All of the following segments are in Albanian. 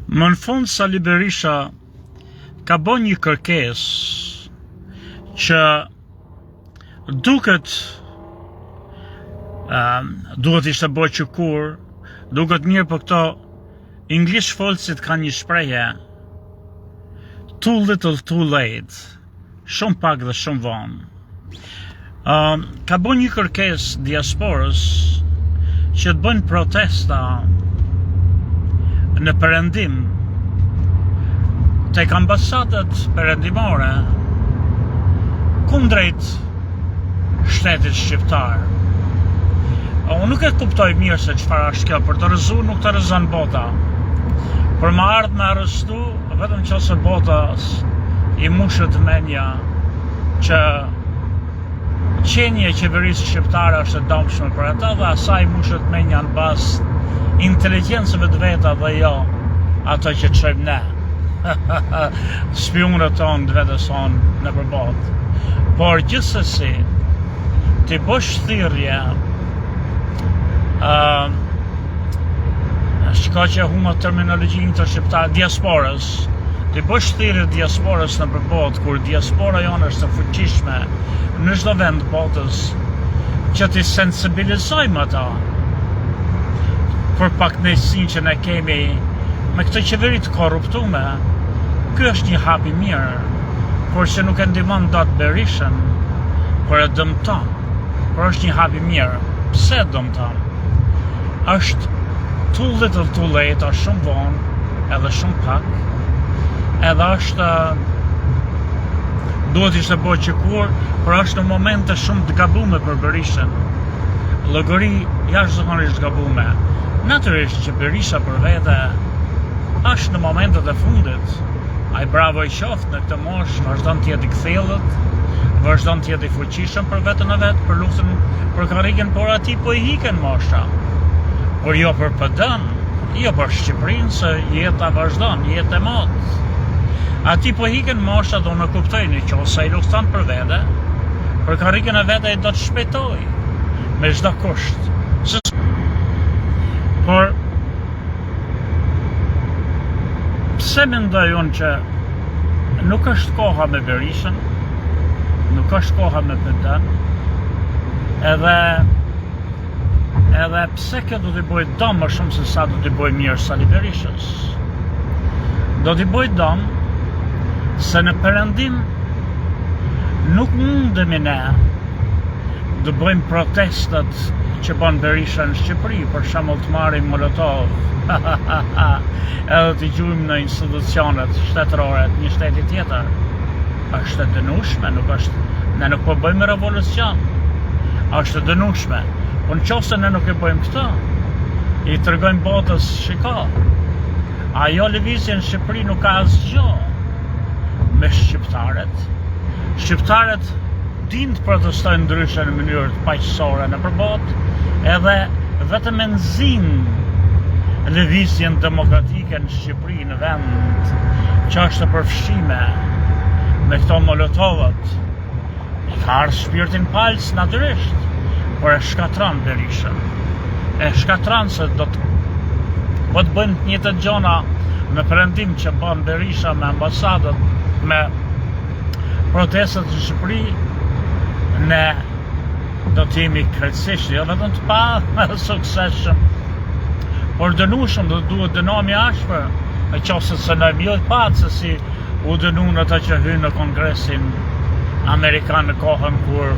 Më në fund Sali Berisha ka bën një kërkesë që duket ishte bërë që kur, duket mirë për këto English folësit ka një shprehje too little too late, shumë pak dhe shumë vonë. Ka bën një kërkesë diasporës që të bëjnë protesta në Perëndim tek ambasadat perëndimore kundrejt shtetit shqiptar. Unë nuk e kuptoj mirë se çfarë është kjo, për të rrëzuar nuk të rrëzon bota. Për më ardhë me arrestu, vetëm qëse bota i mushët menja që qenje e qeverisë shqiptare është e dëmshme për ata dhe asaj mushët menja në bazë inteligjencëve të veta dhe jo ato që të shojmë ne. Spionët tonë të vetës tonë në përbot. Por gjithsesi, të bësh thirrje shka që huma terminologjinë të shqiptar diasporës, të bësh thirrje diasporës në përbot, kur diaspora jonë është të fuqishme në çdo vend të botës, që të sensibilizojmë ata për pakënaqësinë që ne kemi me këtë qeveri të korruptume. Ky është një hap i mirë, por që nuk e ndihmon dot Berishën, por e dëmton. Por është një hap i mirë. Pse dëmton? Është too little too late, është shumë vonë, edhe shumë pak. Edhe është duhet ishte bërë që kur, por është në momente shumë të gabume për Berishën. Llogari jashtëzakonisht të gabume. Natyrisht që Berisha për vete është në momentet e fundit. Ai bravo i qoftë në këtë moshë, vazhdon të jetë i kthjellët, vazhdon të jetë i fuqishëm për veten e vet, për luftën për karrikën, por aty po i hiken mosha. Por jo për PD-n, jo për Shqipërinë, se jeta vazhdon, jetë e motë. Aty po hiken mosha do në kuptojnë që ose ai lufton për vete, për karrikën e vet ai do të shpejtojë me çdo kusht. Por pse mendoj unë që nuk është koha me Berishën, nuk është koha me PD-n, edhe pse kjo do t'i bëj dëm më shumë se sa do t'i bëj mirë Sali Berishës. Do t'i bëj dëm se në Perëndim nuk mundemi ne të bëjmë protestat që bën Berisha në Shqipëri, për shembull të marrim Molotov, edhe të gjujmë në institucionet shtetërore të një shteti tjetër. Është e dënueshme, ne nuk po bëjmë revolucion. Është e dënueshme. Po nëse ne nuk e bëjmë këtë, i tregojmë botës, shiko, ajo lëvizje në Shqipëri nuk ka asgjë me shqiptarët. Shqiptarët din të protestojnë ndryshe në mënyrë të paqësore në përbot, edhe vetëm e nxin lëvizjen demokratike në Shqipëri, në vend që është e përfshime me këto molotovët, i ka ardhur shpirtin palës natyrisht, por e shkatron Berishën. E shkatron se do të bëjnë të njëjtat gjëra në Perëndim që bën Berisha me ambasadat, me protestat në Shqipëri. Ne do t'jemi krejtësisht, jo vetëm të pa suksesshëm, por dënueshëm, do duhet dënohemi ashpër, nëse se ne jo të patë se si u dënuan ata që hynë në Kongresin Amerikan në kohën kur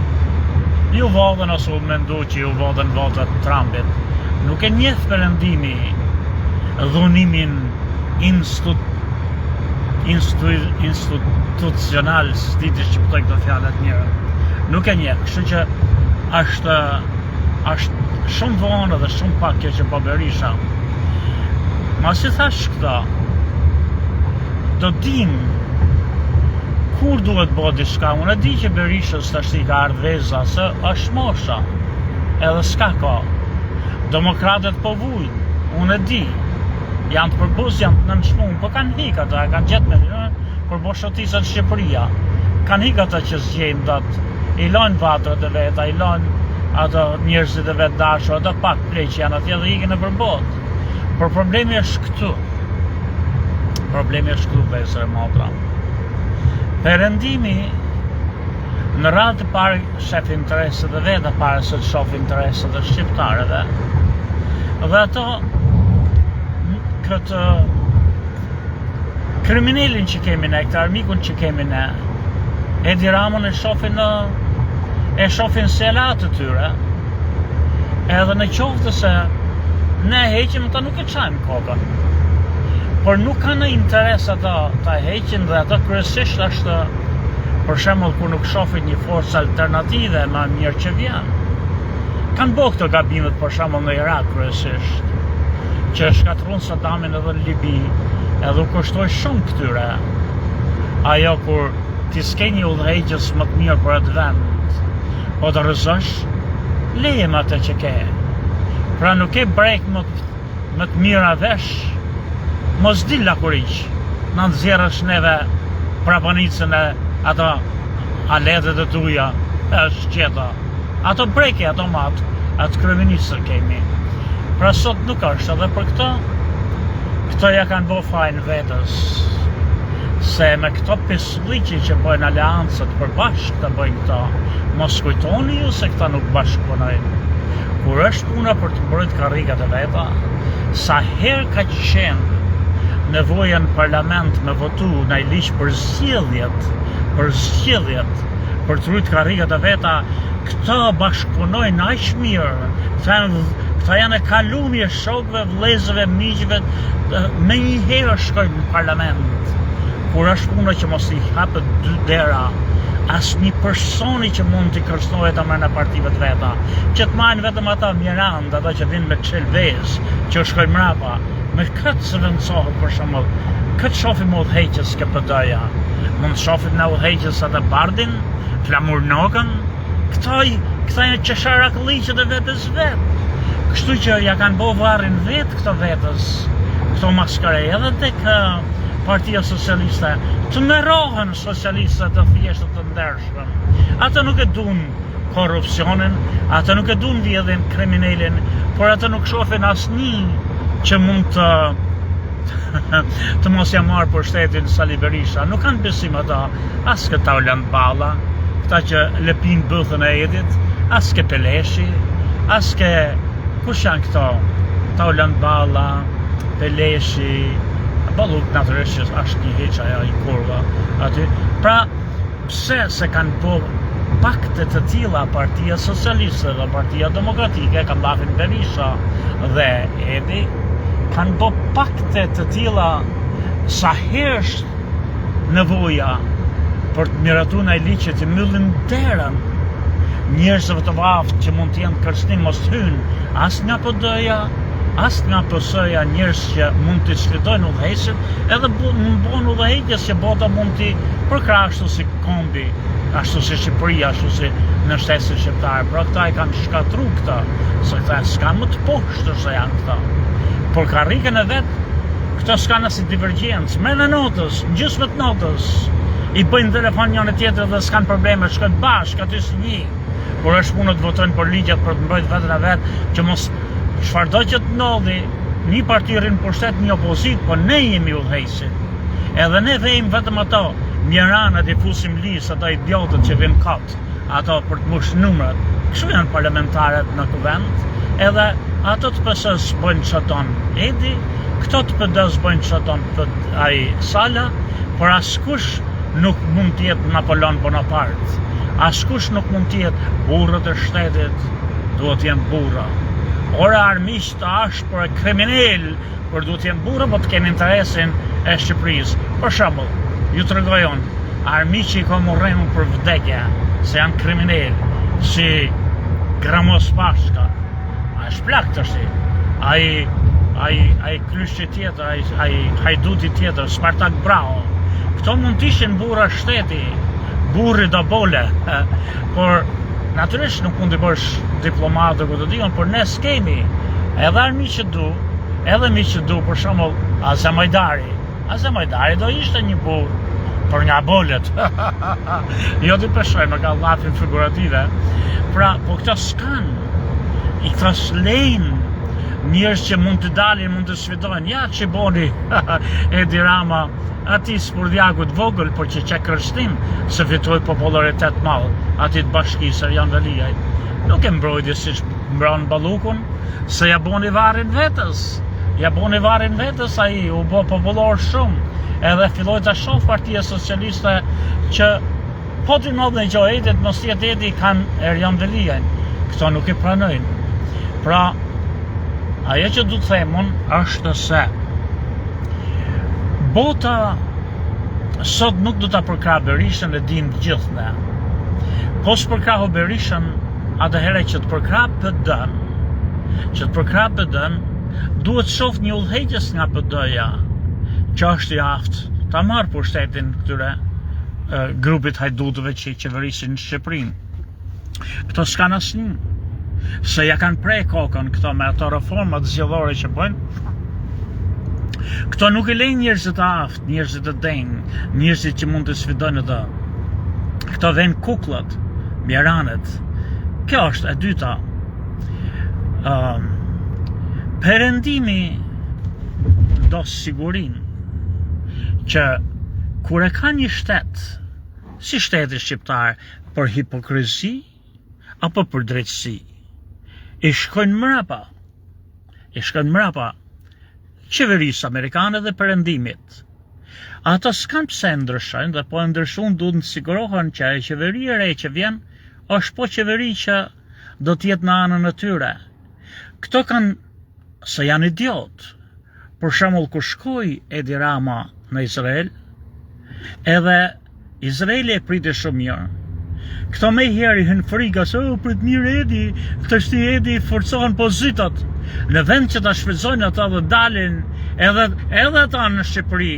ju vodhen ose u mendu që ju vodhen votat Trumpit. Nuk e njeh Perëndimi dhunimin institucional, s'diti shqiptoj këto fjalët mirë. Nuk e njeh, kështu që është shumë vonë dhe shumë pak kjo që po Berisha. Ma si thash këta, do dim kur duhet bëhet diçka. Unë e di që Berishës tash i ka ardhur veza se është mosha, edhe s'ka kohë. Demokratët po vujnë, unë e di. Janë të përbuz, janë të nënçmuar, po kanë hik ata, kanë gjetë me për boshotisën Shqipëria. Kanë hik ata që zgjejnë dot, i lojnë vatrat e veta, i lojnë ato njerëzit e vetë dashur, ato pak plej që janë atje dhe ikin në përbot. Por problemi është këtu. problemi është këtu vëllezër e motra. Perëndimi në radhë të parë shef interesat e vetë para se të shoh interesat e shqiptarëve. Dhe ato këtë kriminalin që kemi ne, këtë armikun që kemi ne, Edi Ramon e shohin se la të tyre, edhe në qoftë se ne heqim, ata nuk e çajmë kokën. Por nuk ka në interes ata ta heqin dhe ata kryesisht është, për shembull, kur nuk shohin një forcë alternative më mirë që vjen. Kanë bërë këto gabimet për shembull në Irak kryesisht, që shkatruan Sadamin edhe në Libi, edhe u kushtoi shumë këtyre. Ajo kur ti s'ke një udhëheqës më të mirë për atë vend, po të rëzosh, leje më atë që ke. Pra nuk ke brek më të mira vesh, mos dilla kuriq, në nxjerrësh neve prapanicën e ato aletet e tuja, është qeta. Ato breke, ato matë, atë kryeministër kemi. Pra sot nuk është, edhe për këto ja kanë bo fajnë vetës, se me këto pisliqi që bojnë aleancët për bashkë të bojnë këto, mos kujtoni ju se këta nuk bashkëpunojnë. Kur është puna për të mbrojt karrikat e veta, sa herë ka qenë nevoja në parlament me votu në i liqë për zgjedhjet, për të rujt karrikat e veta, këta bashkëpunojnë aq mirë, këta janë e kalumje shokëve, vëllezërve, miqve, me një herë shkojnë në parlament. Kur është puna që mos i hapet dy dera, asë një personi që mund t'i kërcënohet amër në partive të veta, që të majnë vetëm ata Mirand, ata që vinë me qelvez, që shkojnë mrapa, me këtë se vendsohet për shembull, këtë shofim udhëheqës KPD-ja, mund të shofim në udhëheqës atë Bardin, Flamur Nokën, këta janë qesharakëlliqet e vetës vetë. Kështu që ja kanë bo varrin vetë këto vetës, këto maskarej, edhe tek Partia Socialiste, të merohen socialistët të thjeshtët të ndershëm. Ata nuk e dun korrupsionin, ata nuk e dun vjedhin kriminalin, por ata nuk shohin asnjë që mund të mos ja marrë për shtetin Sali Berisha. Nuk kanë besim ata, as ke Taulant Balla, këta që lepin bëthën e Edit, as ke Peleshi, as ke kush janë këto? Taulant Balla, Peleshi, Balluk natyrisht që është një heq aja i kurva aty. Pra, pse se kanë bërë pakte të tilla Partia Socialiste dhe Partia Demokratike, kanë lafin Berisha dhe Edi, kanë bërë pakte të tilla sa herë nevoja për të miratuar ai liq që të mbyllin derën njerëzve të vaftë që mund të jenë kërcënim mos hynë as nga PD-ja, as nga PS-ja, njerëz që mund të sfidojnë udhëheqësin, edhe mund bëhen udhëheqës që bota mund t'i përkrah ashtu si Kombi, ashtu si Shqipëria, ashtu si në shtetin shqiptar. Pra këta e kanë shkatru këta, se këta s'kan më të poshtë se janë këta. Por karrikën e vetë, këta s'kan as divergjencë, me në notës, në gjysmë të notës, i bëjnë telefon njëri tjetër dhe s'kan probleme, shkojnë bashkë aty si një. Kur është punë të votojnë për ligjet për të mbrojtur veten e vet, që mos çfarëdo që të ndodhi, një parti rrin pushtet, një opozit, po ne jemi udhëheqësit. Edhe ne vejmë vetëm ato, Miranat i fusim listë, ato idiotët që vinë kot, ato për të mbushur numrat. Kështu janë parlamentarët në kuvend, edhe ato të PS-s bëjnë çaton Edi, këto të PD-s bëjnë çaton ai Sala, por askush nuk mund të jetë Napoleon Bonaparte. Askush nuk mund të jetë burrët e shtetit, duhet të jenë burra. Ora armiq të ashpër e kriminal, por duhet të jenë burra, po të kenë interesin e Shqipërisë. Për shembull, ju tregojon, armiqi ka morrën për vdekje, se janë kriminal, si Gramos Pashka. Ai shplak tash. Ai kryshti tjetër, ai hajduti tjetër, Spartak Brao. Këto mund të ishin burra shteti, burri do bole, por natyrisht nuk mund të bësh diplomatë këtë dion, por ne s'kemi. Edhe armiq që du, edhe miq që du, për shembull Azamajdari. Azamajdari do ishte një burr, por nga bolet. Jo të peshojnë, me ka llafin figurative. Pra, po këta s'kan, i këta s'lejnë njerëz që mund të dalin, mund të sfidojnë. Ja që boni Edi Rama ati spurdhjaku të vogël, por që kërshtim se fitoi popularitet madh aty të bashkisë Erjan Veliaj. Nuk e mbrojtje si mbron Ballukun, se ja boni varrin vetës. Ja boni varrin vetës ai, u bë popullor shumë. Edhe filloi ta shoh Partia Socialiste që po të ndodhë gjë Edit, mos jetë Edi kanë Erjan Veliajn. Këto nuk e pranojnë. Pra, ajo që du të themun është se bota sot nuk du ta përkrah Berishën, e dim gjithë ne. Po s'përkrahu Berishën, atëherë që të përkrah PD-n, duhet shoh një udhëheqës nga PD-ja, që është i aftë ta marrë pushtetin këtyre grupit hajdutëve që qeverisin në Shqipërinë. Këto s'kan asnjë, se ja kanë prej kokën këto me ato reformat zgjedhore që bëjnë. Këto nuk i lejnë njerëzit të aftë, njerëzit të denjë, njerëzit që mund të sfidojnë ato. Këto vënë kukullat, bjeranet. Kjo është e dyta. Perëndimi do sigurinë që kur e ka një shtet, si shteti shqiptar, për hipokrizi apo për drejtësi, i shkojnë mrapa qeverisë amerikane dhe perëndimit. Ata s'kan pse ndryshojnë dhe po ndryshojnë duhet të sigurohen që e qeveri e re që vjen është po qeveri që do t'jetë në anën e tyre. Këto kanë se janë idiot. Për shembull kur shkoi Edi Rama në Izrael, edhe Izraeli e priti shumë mirë. Këto me herë i hyn frika se prit mirë Edi, këto Edi forcohen pozitat. Në vend që ta shfrytëzojnë ata dhe dalin edhe ata në Shqipëri,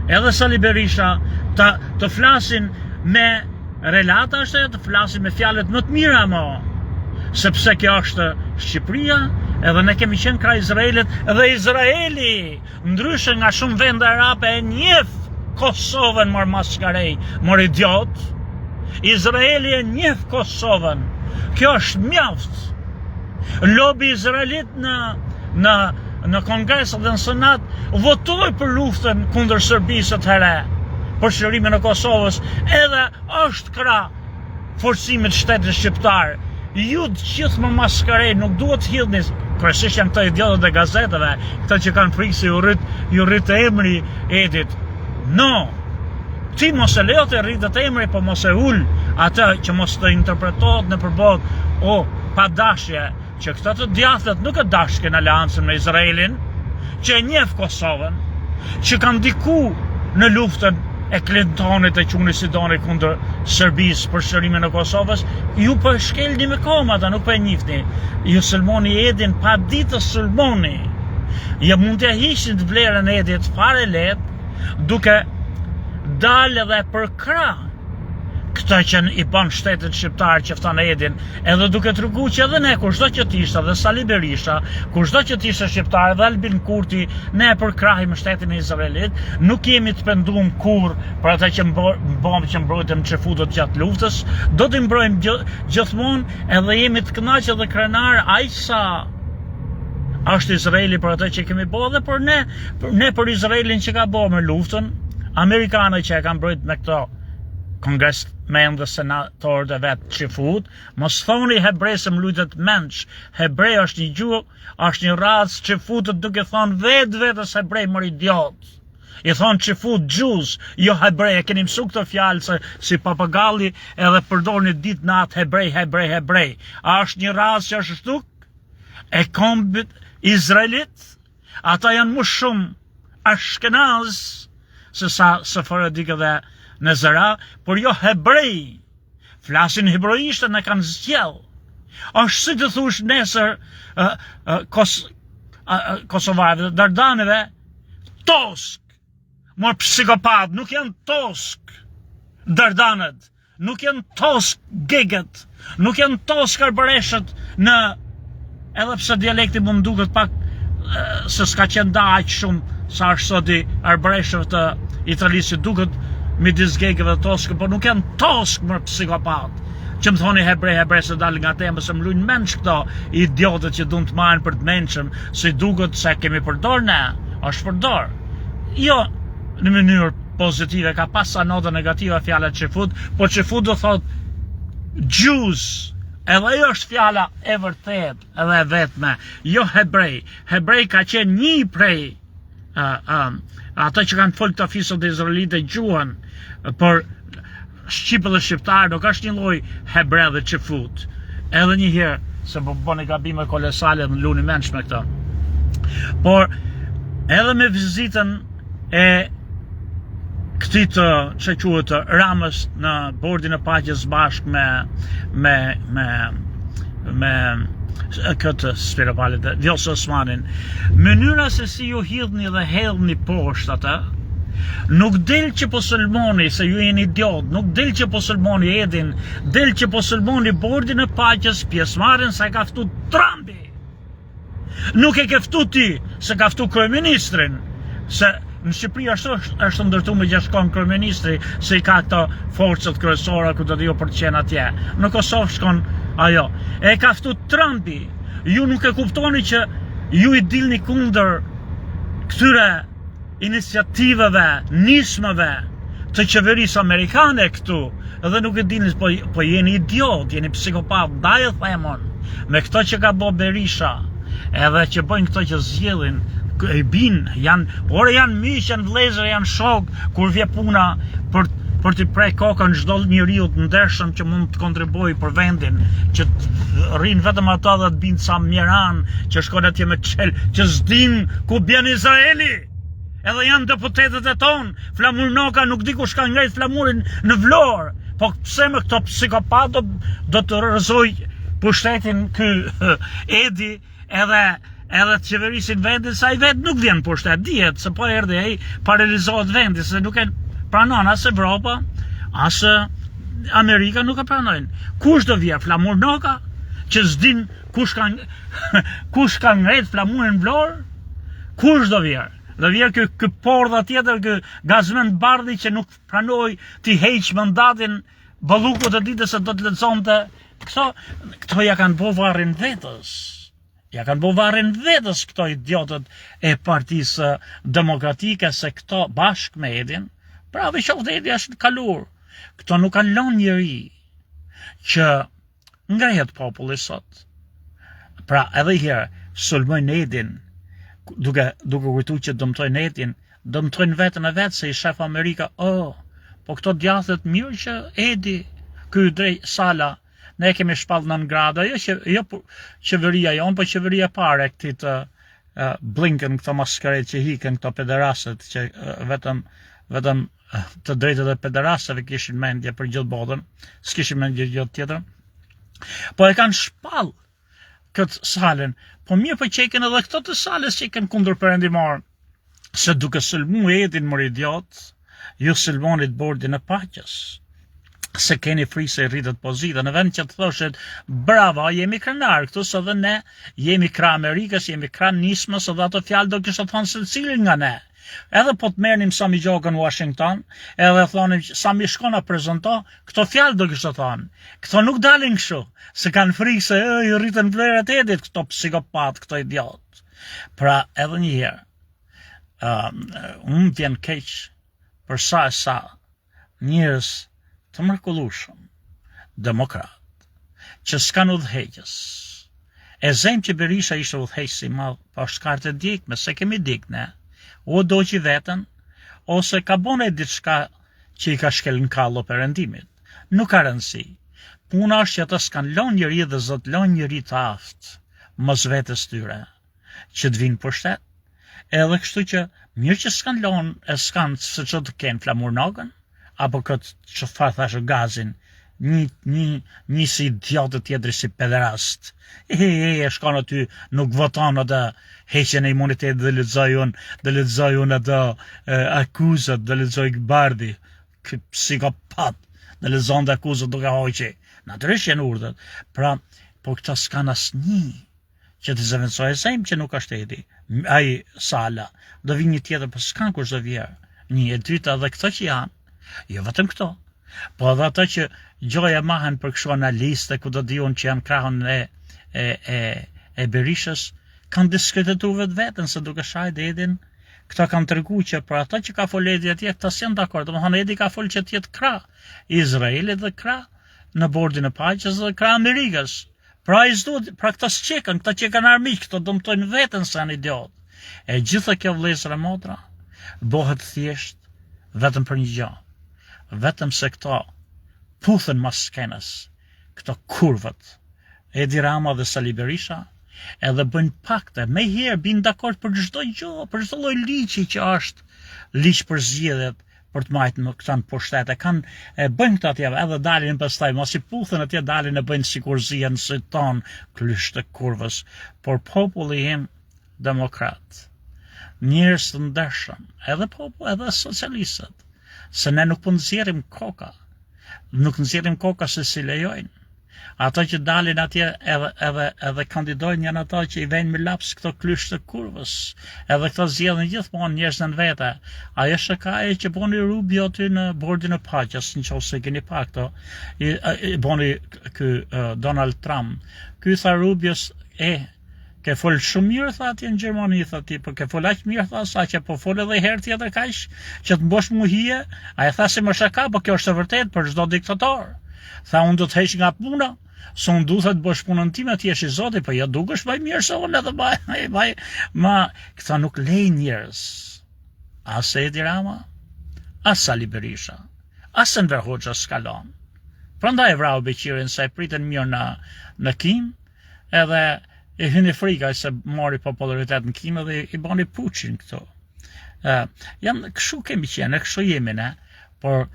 edhe Sali Berisha të flasin me relata, të flasin me fjalët më të mira mo. Sepse kjo është Shqipëria, edhe ne kemi qenë krah Izraelit, edhe Izraeli, ndryshe nga shumë vende arabe, e njeh Kosovën mor maskarej, mor idiot. Izraeli e njeh Kosovën. Kjo është mjaft. Lobi izraelit në Kongres dhe në Senat votoi për luftën kundër Serbisë atëherë, për shërimin e Kosovës, edhe është krah forcimit shtetit shqiptar. Ju të gjithë më maskarej, nuk duhet të hidhni, kryesisht janë këto idiotët e gazetave, këto që kanë frikë se ju rrit emri Edit. No, ti mos e lejo të rritet emri, po mos e ul atë që mos të interpretohet në përbot, pa dashje, që këto të djathët nuk e dashkin aleancën me Izraelin, që e njeh Kosovën, që kanë ndiku në luftën e Clintonit e quni Sidoni kundër Serbisë për shërimin e Kosovës, ju për shkelni me koma, ata nuk për njifni. Ju sulmoni Edin pa ditë sulmoni. Ja mund të hiqin të vlerën e Edit fare lehtë, duke dalë dhe përkrah këta që i bën shtetit shqiptar që ftan Edin, edhe duke treguar që edhe ne, kushdo që t'ishte, dhe Sali Berisha, kushdo që t'ishte shqiptar, dhe Albin Kurti, ne e përkrahim shtetin e Izraelit, nuk jemi të penduar kur për ata që mbrojtëm çefutët gjatë luftës, do t'i mbrojmë gjithmonë, edhe jemi të kënaqur dhe krenar aq sa është Izraeli për ata që kemi bërë, dhe për ne për Izraelin që ka bërë me luftën, amerikanët që e kanë mbrojtur me këto kongresmen dhe senatorët e vetë që fut, mos thoni hebrej se më lutet menç. Hebrej është një gjuhë, është një racë që futët duke thonë vetës hebrej mër idiot. I thonë që fut gjuz, jo hebrej, e keni mësu këto fjalë se si papagalli edhe përdor një ditë natë hebrej. A është një racë që është shtuk? E kombit Izraelit, ata janë më shumë ashkenaz se sa Sefaradikë dhe Nezera, por jo hebrej. Flasin hebrejisht në kanë zgjell. Është si të thush nesër Kosovarëve, Dardanëve, tosk. Mor psikopat, nuk janë tosk. Dardanët, nuk janë tosk gegët, nuk janë tosk arbereshët në, edhe pse dialekti më duket pak se s'ka qenë da aq shumë sa është sot i arbereshëve të Italisë, duket midis gegëve dhe toskë, por nuk janë toskë më psikopat. që më thoni hebrej se dalë nga temë, se më lujnë menç këto idiotët që dun të marrin për të mençëm, se duket se kemi përdor ne, është përdor. Jo në mënyrë pozitive, ka pas sa nota negativa fjalat që fut, po që fut do thot Jews, edhe ajo është fjala e vërtet edhe e vetme, jo hebrej. Hebrej ka qenë një prej ata që kanë folë këta fisët e Izraelit e gjuhën, por Shqipë dhe Shqiptarë nuk është një lloj hebre dhe që fut. Edhe një herë, se po bëni gabime kolosale dhe në luni menç me këta. Por edhe me vizitën e këtij të që quhet Ramës në bordin e paqes bashkë me këtë spiritualit Vjosa Osmanin, mënyra se si ju hidhni dhe hedhni poshtë atë, nuk del që po sulmoni se ju jeni idiot, nuk del që po sulmoni Edin, del që po sulmoni bordin e paqes, pjesëmarrën se ka ftu Trumpi. Nuk e ke ftu ti, se ka ftu kryeministrin, se në Shqipëri është ndërtu me 6 kon kryeministri, se i ka këto forcët kryesore ku do të jo për të qenë atje. Në Kosovë shkon ajo. E ka ftu Trumpi. Ju nuk e kuptoni që ju i dilni kundër këtyre iniciativave, nismave të qeverisë amerikane këtu, edhe nuk e dini, po jeni idiot, jeni psikopat, ndaj e themon, me këto që ka bo Berisha, edhe që bojnë këto që zgjedhin, e bin, janë miq, janë vëllezër, janë shok, kur vje puna për t'i prej kokën çdo njeriu të ndershëm që mund të kontribuojë për vendin, që rrin vetëm ata dhe të bind sa Miran, që shkon atje me çel, që s'din ku bjen Izraeli. Edhe janë deputetët e tonë, Flamur Noka nuk di kush ka ngrit flamurin në Vlorë, po pse me këto psikopat do të rrëzoj pushtetin ky Edi edhe të qeverisin vendin, sa i vetë nuk vjen pushtet, dihet se po erdhi ai paralizohet vendi, se nuk e pranon as Evropa, as Amerika nuk e pranojnë. Kush do vjen? Flamur Noka, që s'din kush ka ngrit flamurin në Vlorë? Kush do vjen? Do vjen ky pordha tjetër, ky gazmend bardhi që nuk pranoi t'i heq mandatin Ballukut të ditës se do të lexonte. Këto ja kanë bo varrin vetës. Ja kanë bo varrin vetës këto idiotët e Partisë Demokratike, se këto bashkë me Edin, pra veçoftë Edi është kalur. Këto nuk kanë lënë njëri që ngrehet populli sot. Pra edhe herë sulmojnë Edin, duke kujtu që dëmtojnë Edin, dëmtojnë vetën e vetë, se i shef Amerika, po këto djathet mirë që Edi, ky drejt Sala, ne kemi shpall 9 grada, jo qeveria jonë, po qeveria pare këti të Blinken, këto maskeret që hiken, këto pederaset, që vetëm të drejtët e pederaseve kishin mendje për gjithë botën, s'kishin mendje gjithë tjetër, po e kanë shpall këtë Salën, po mirë po qeken edhe këto të Salës që i kanë kundër perëndimor, se duke sulmu Edin mor idiot, ju sulmonit bordin e paqes, se keni frikë se rritet pozita, në vend që të thoshet bravo, jemi krenar këtu, se dhe ne jemi kra Amerikës, jemi kra nismës, edhe ato fjalë do kishte thonë secili nga ne. Edhe po të merrnim sa mi gjokën Washington, edhe thonim sa mi shkon a prezanto, këto fjalë do kishte thonë. Këto nuk dalin kështu, se kanë frikë se i rriten vlerat e Edit, këto psikopat, këto idiot. Pra edhe një herë, unë vjen keq për sa njerëz të mrekullueshëm, demokrat, që s'kan udhëheqës. E zem që Berisha ishte udhëheqës i madh, po shkart e dikme, se kemi dik ne, o doqi vetën, ose ka bone diçka që i ka shkel në kallo perëndimit. Nuk ka rëndësi. Puna është që ata s'kan lënë njëri dhe zot lënë njëri të aftë, mos vetes tyre, që të vinë pushtet, edhe kështu që mirë që s'kan lënë, e s'kan se që të kenë Flamur Nokën, apo këtë që thashë Gazin, një si idiotë tjetëri si pederast. E shkon aty, nuk voton atë heqjen e imunitet dhe lexojun ato akuzat, dhe lexoj Bardi, ky psikopat, dhe lexon të akuzat duke hoqi. Natyrisht janë urdhët. Pra, po këta s'kan asnjë që të zëvendësoj sem që nuk është Edi. Ai Sala, do vi një tjetër, po s'kan kush do vjerë. Një e dyta dhe këto që janë, jo vetëm këto, Po edhe ata që gjoja mahen për kështu analiste, ku do diun që janë krahun e Berishës, kanë diskredituar vetë vetën se duke shajt Edin, këta kanë tërgu që për ata që ka fol Edi atje, këta s'janë dakord. Domethënë Edi ka fol që t'jetë krah Izraelit dhe krah në bordin e paqes dhe krah Amerikës. Pra këta s'qekën, këta qekën armiq, këta dëmtojnë vetën se janë idiot. E gjitha kjo vëllezër e motra bëhet thjesht vetëm për një gjë. Vetëm se këta puthen mas skenës, këta kurvët, Edi Rama dhe Sali Berisha, edhe bëjnë pakte, me herë binë dakord për çdo gjë, për çdo lloj ligji që është ligj për zgjedhjet, për të majtë në këta në pushtete, bëjnë këta atje, edhe dalin pastaj, mos i puthen atje, dalin e bëjnë sikur zihen se ton klysht të kurvës, por populli im demokrat, njerëz të ndershëm, edhe socialistët, se ne nuk po nxjerrim koka se si lejojnë. Ata që dalin atje edhe kandidojnë janë ata që i vejnë me laps këto klysh të kurvës, edhe këto zgjedhin gjithmonë njerëz në vete. Ajo shakaje që boni Rubio aty në bordin e paqes, nëse keni pa këto, boni Donald Trump. Ky tha Rubios, ke fol shumë mirë, tha atje në Gjermani, tha ti, po ke fol aq mirë, tha, sa që po fol edhe herë tjetër kaq, që të mbosh mu hije. Ai tha se më shaka, po kjo është e vërtet për çdo diktator. Tha unë do të heq nga puna, se unë du të bësh punën time, ti jesh i Zoti, po ja dukesh baj mirë se unë edhe ma këta nuk lejnë njerëz. As Edi Rama, as Sali Berisha, as Enver Hoxha s'kalon. Prandaj vrau Beqirin se e pritën mirë në Kim, edhe i hyni frika se mori popularitet në Kim edhe i bani puqin këto. Kështu kemi qenë, kështu jemi ne, por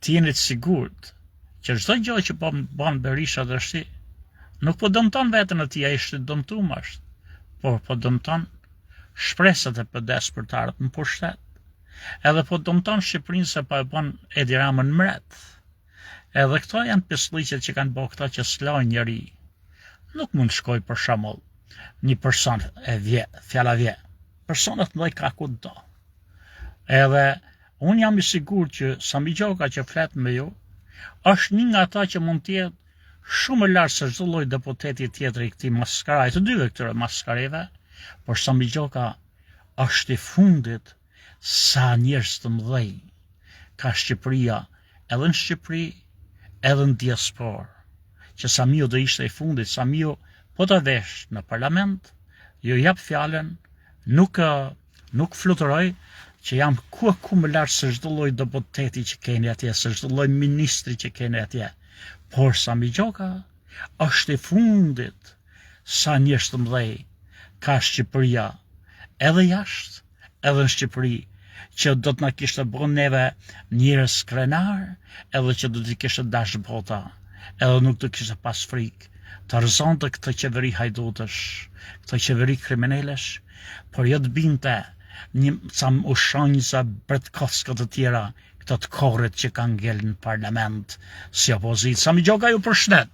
t'jeni të sigurt që çdo gjë që po bën Berisha dështi, nuk po dëmton vetën e tij, ai është dëmtuar është, por po dëmton shpresat e përdespertarët në pushtet. Edhe po dëmton Shqipërinë se po e bën Edi Ramën mret. Edhe këto janë pislliqet që kanë bërë këta që s'lojnë njëri. Nuk mund shkoj për shembull një person fjala vje. Personat mëdhej ka kudo. Edhe unë jam i sigurt që Sami Gjoka që flet me ju, është një nga ata që mund të jetë shumë lartë se çdo lloj deputeti tjetër i këtij maskaraj, të dyve këtyre maskareve, por Sami Gjoka është i fundit sa njerëz të mëdhej ka Shqipëria, edhe në Shqipëri, edhe në diasporë, që Samiu do ishte i fundit. Samiu po të vesh në parlament, ju jap fjalën, nuk fluturoj, që jam ku më lartë se çdo lloj deputeti që keni atje, se çdo lloj ministri që keni atje. Por Sami Gjoka është i fundit sa njerëz të mëdhej ka Shqipëria, edhe jashtë, edhe në Shqipëri, që do të na kishte bërë neve njerëz krenar, edhe që do të kishte dash bota, edhe nuk do kishte pas frikë të rëzonte këtë qeveri hajdutësh, këtë qeveri kriminelesh, por jo të binte ca ushonjza bretkoska të tjera, këto të korrit që kanë ngel në parlament si opozitë. Sami Gjoka ju përshëndet.